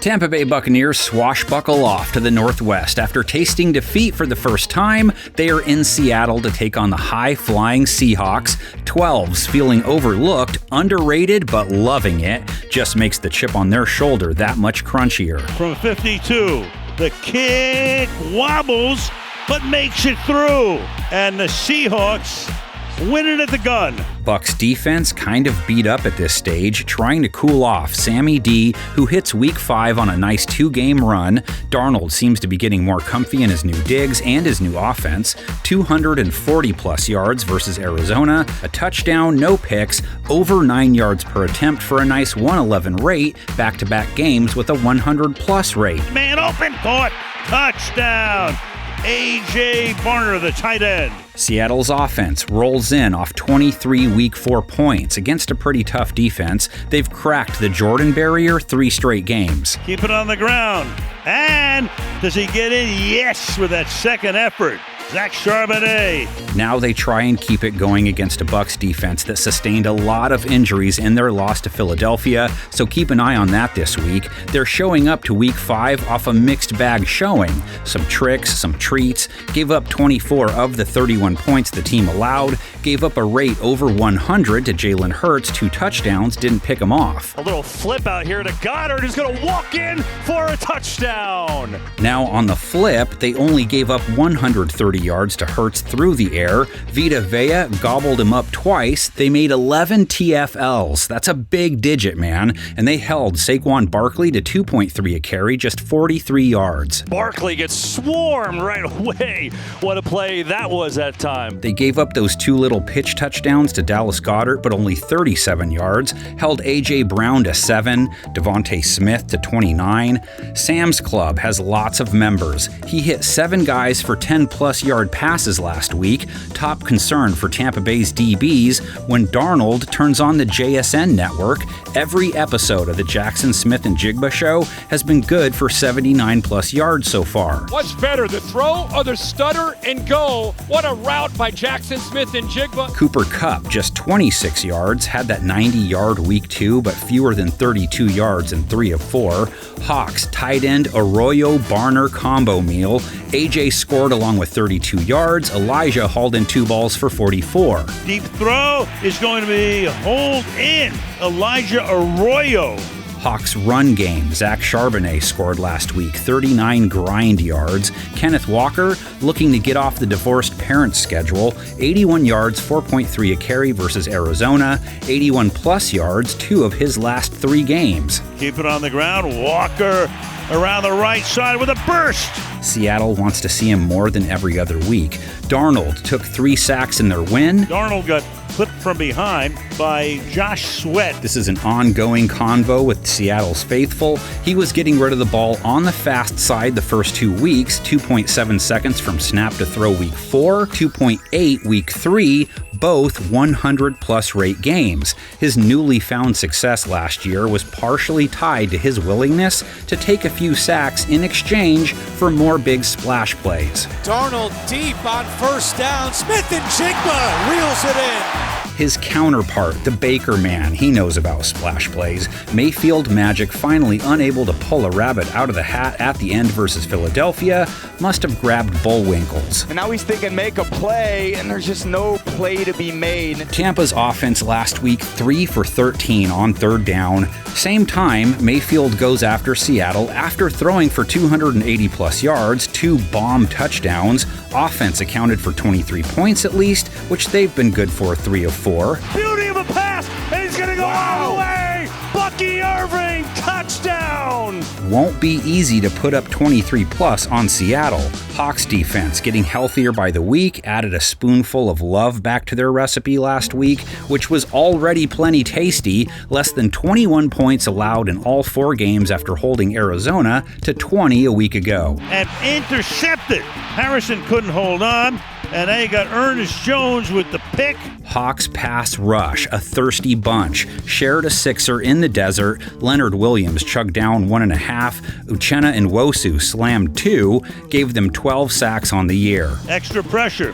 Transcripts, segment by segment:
Tampa Bay Buccaneers swashbuckle off to the Northwest. After tasting defeat for the first time, they are in Seattle to take on the high-flying Seahawks. 12s feeling overlooked, underrated, but loving it. Just makes the chip on their shoulder that much crunchier. From 52, the kick wobbles, but makes it through. And the Seahawks win it at the gun. Bucs defense kind of beat up at this stage, trying to cool off Sammy D, who hits Week 5 on a nice 2-game run. Darnold seems to be getting more comfy in his new digs and his new offense. 240-plus yards versus Arizona, a touchdown, no picks, over 9 yards per attempt for a nice 111 rate, back-to-back games with a 100-plus rate. Man open, caught, touchdown. A.J. Barner, the tight end. Seattle's offense rolls in off 23 Week 4 points against a pretty tough defense. They've cracked the Jordan barrier 3 straight games. Keep it on the ground. And does he get in? Yes, with that second effort. Zach Charbonnet. Now they try and keep it going against a Bucs defense that sustained a lot of injuries in their loss to Philadelphia, so keep an eye on that this week. They're showing up to Week 5 off a mixed bag showing. Some tricks, some treats, gave up 24 of the 31 points the team allowed, gave up a rate over 100 to Jalen Hurts, 2 touchdowns, didn't pick him off. A little flip out here to Goddard, who's going to walk in for a touchdown. Now on the flip, they only gave up 130 yards to Hurts through the air. Vita Vea gobbled him up twice. They made 11 TFLs. That's a big digit, man. And they held Saquon Barkley to 2.3 a carry, just 43 yards. Barkley gets swarmed right away. What a play that was that time. They gave up those 2 little pitch touchdowns to Dallas Goedert, but only 37 yards. Held A.J. Brown to 7, Devontae Smith to 29. Sam's Club has lots of members. He hit 7 guys for 10-plus yard passes last week. Top concern for Tampa Bay's DBs when Darnold turns on the JSN network. Every episode of the Jackson Smith and Jigba show has been good for 79-plus yards so far. What's better, the throw or the stutter and go? What a route by Jackson Smith and Jigba. Cooper Kupp, just 26 yards, had that 90-yard Week 2, but fewer than 32 yards in 3 of 4. Hawks tight end Arroyo Barner combo meal. AJ scored along with 32 yards. Elijah hauled in 2 balls for 44. Deep throw is going to be hauled in. Elijah Arroyo. Hawks run game. Zach Charbonnet scored last week, 39 grind yards. Kenneth Walker looking to get off the divorced parents schedule, 81 yards, 4.3 a carry versus Arizona, 81-plus yards, 2 of his last 3 games. Keep it on the ground. Walker around the right side with a burst. Seattle wants to see him more than every other week. Darnold took 3 sacks in their win. Darnold got clipped from behind by Josh Sweat. This is an ongoing convo with Seattle's faithful. He was getting rid of the ball on the fast side the first 2 weeks, 2.7 seconds from snap to throw Week 4, 2.8 Week 3, both 100-plus rate games. His newly found success last year was partially tied to his willingness to take a few sacks in exchange for more big splash plays. Darnold deep on first down. Smith and Jigba reels it in. His counterpart, the Baker man, he knows about splash plays. Mayfield Magic finally unable to pull a rabbit out of the hat at the end versus Philadelphia, must have grabbed Bullwinkles. And now he's thinking make a play, and there's just no play to be made. Tampa's offense last week, 3 for 13 on 3rd down. Same time, Mayfield goes after Seattle after throwing for 280-plus yards, 2 bomb touchdowns. Offense accounted for 23 points at least, which they've been good for 3 of 4. Beauty of a pass, and he's going to go all the way. Bucky Irving, touchdown. Won't be easy to put up 23-plus on Seattle. Hawks defense getting healthier by the week, added a spoonful of love back to their recipe last week, which was already plenty tasty. Less than 21 points allowed in all 4 games after holding Arizona to 20 a week ago. And intercepted. Harrison couldn't hold on. And they got Ernest Jones with the pick. Hawks pass rush, a thirsty bunch. Shared a 6er in the desert. Leonard Williams chugged down 1.5. Uchenna and Nwosu slammed 2. Gave them 12 sacks on the year. Extra pressure.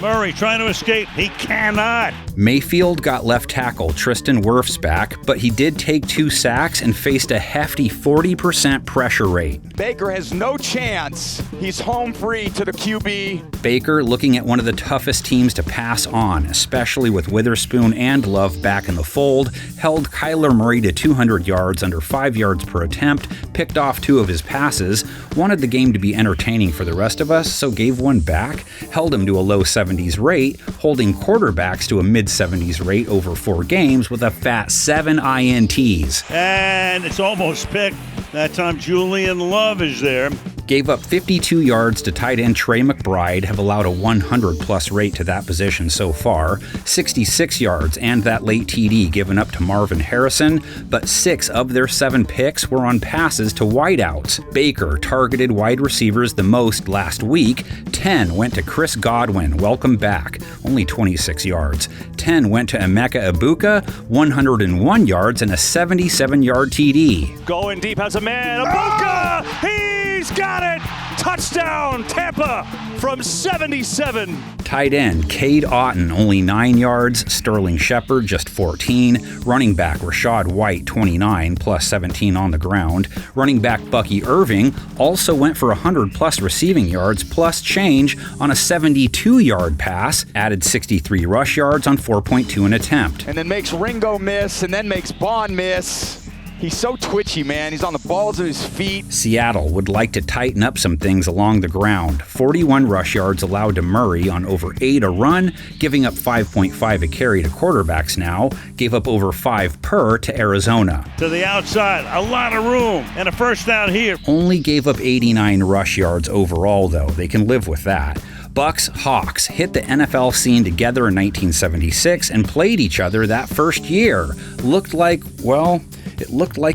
Murray trying to escape. He cannot. Mayfield got left tackle Tristan Wirfs back, but he did take 2 sacks and faced a hefty 40% pressure rate. Baker has no chance. He's home free to the QB. Baker looking at one of the toughest teams to pass on, especially with Witherspoon and Love back in the fold, held Kyler Murray to 200 yards under 5 yards per attempt, picked off 2 of his passes, wanted the game to be entertaining for the rest of us, so gave one back, held him to a low 70s rate, holding quarterbacks to a mid-70s rate over 4 games with a fat 7 INTs. And it's almost picked. That time Julian Love is there. Gave up 52 yards to tight end Trey McBride, have allowed a 100-plus rate to that position so far, 66 yards and that late TD given up to Marvin Harrison, but 6 of their 7 picks were on passes to wideouts. Baker targeted wide receivers the most last week. 10 went to Chris Godwin, welcome back, only 26 yards. 10 went to Emeka Ibuka, 101 yards and a 77-yard TD. Going deep, has a man. Ibuka! He's got it! Touchdown, Tampa from 77. Tight end Cade Otton, only 9 yards. Sterling Shepard, just 14. Running back Rashad White, 29, plus 17 on the ground. Running back Bucky Irving also went for 100-plus receiving yards, plus change on a 72-yard pass. Added 63 rush yards on 4.2 an attempt. And then makes Ringo miss, and then makes Bond miss. He's so twitchy, man. He's on the balls of his feet. Seattle would like to tighten up some things along the ground. 41 rush yards allowed to Murray on over 8 a run, giving up 5.5 a carry to quarterbacks now, gave up over 5 per to Arizona. To the outside, a lot of room, and a first down here. Only gave up 89 rush yards overall, though. They can live with that. Bucks Hawks hit the NFL scene together in 1976 and played each other that first year. Looked like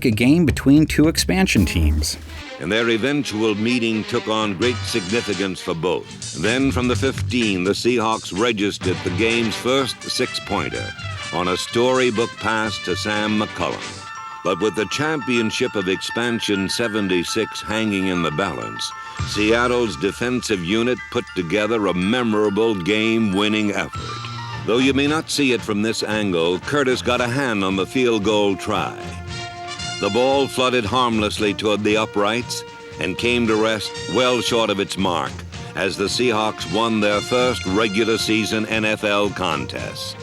a game between 2 expansion teams. And their eventual meeting took on great significance for both. Then from the 15, the Seahawks registered the game's first 6-pointer on a storybook pass to Sam McCullum. But with the championship of expansion 76 hanging in the balance, Seattle's defensive unit put together a memorable game-winning effort. Though you may not see it from this angle, Curtis got a hand on the field goal try. The ball flooded harmlessly toward the uprights and came to rest well short of its mark as the Seahawks won their first regular season NFL contest.